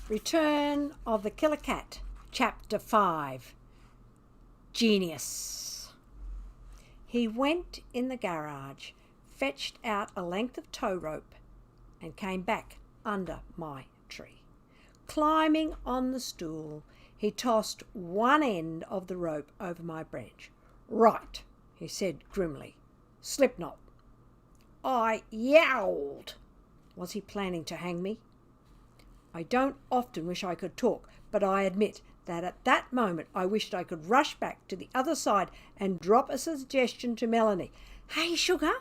Return of the Killer Cat, Chapter 5. Genius. He went in the garage, fetched out a length of tow rope, and came back under my tree. Climbing on the stool, he tossed one end of the rope over my branch. "Right," he said grimly. "Slipknot." I yowled. Was he planning to hang me? I don't often wish I could talk, but I admit that at that moment I wished I could rush back to the other side and drop a suggestion to Melanie. "Hey, sugar,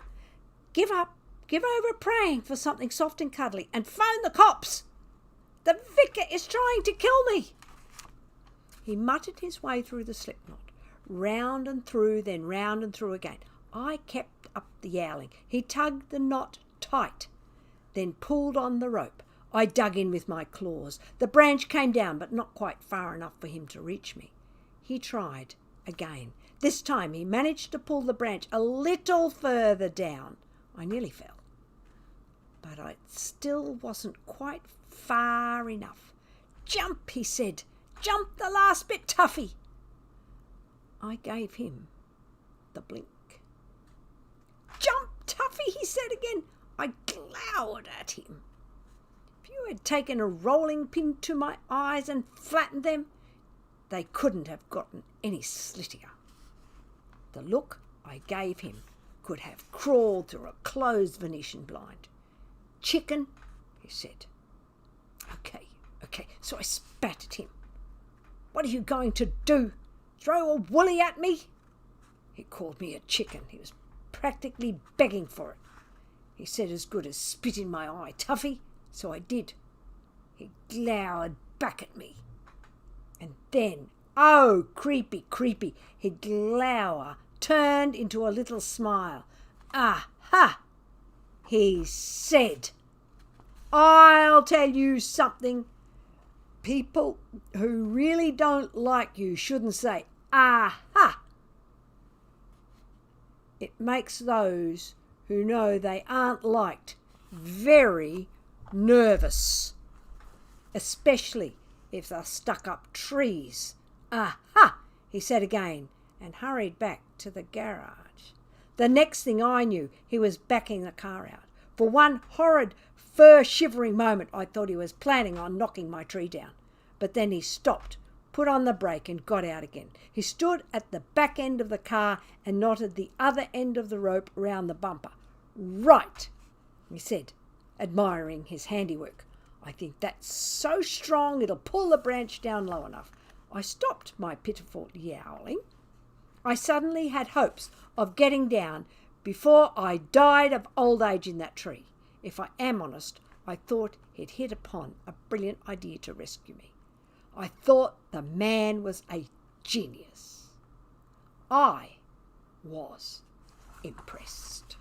give over praying for something soft and cuddly and phone the cops. The vicar is trying to kill me." He muttered his way through the slipknot, round and through, then round and through again. I kept up the yowling. He tugged the knot tight, then pulled on the rope. I dug in with my claws. The branch came down, but not quite far enough for him to reach me. He tried again. This time he managed to pull the branch a little further down. I nearly fell, but I still wasn't quite far enough. "Jump," he said. "Jump the last bit, Tuffy." I gave him the blink. "Jump, Tuffy," he said again. I glowered at him. If you had taken a rolling pin to my eyes and flattened them, they couldn't have gotten any slittier. The look I gave him could have crawled through a closed Venetian blind. "Chicken," he said. Okay. So I spat at him. "What are you going to do? Throw a woolly at me?" He called me a chicken. He was practically begging for it. He said as good as spit in my eye, "Tuffy," so I did. He glowered back at me. And then, oh, creepy, his glower turned into a little smile. "Aha," he said. "I'll tell you something. People who really don't like you shouldn't say, 'Aha.' It makes those who know they aren't liked very nervous, especially if they're stuck up trees." "Aha," he said again, and hurried back to the garage. The next thing I knew, he was backing the car out. For one horrid, fur-shivering moment, I thought he was planning on knocking my tree down. But then he stopped, put on the brake, and got out again. He stood at the back end of the car and knotted the other end of the rope round the bumper. "Right," he said, admiring his handiwork. "I think that's so strong it'll pull the branch down low enough." I stopped my pitiful yowling. I suddenly had hopes of getting down before I died of old age in that tree. If I am honest, I thought he'd hit upon a brilliant idea to rescue me. I thought the man was a genius. I was impressed.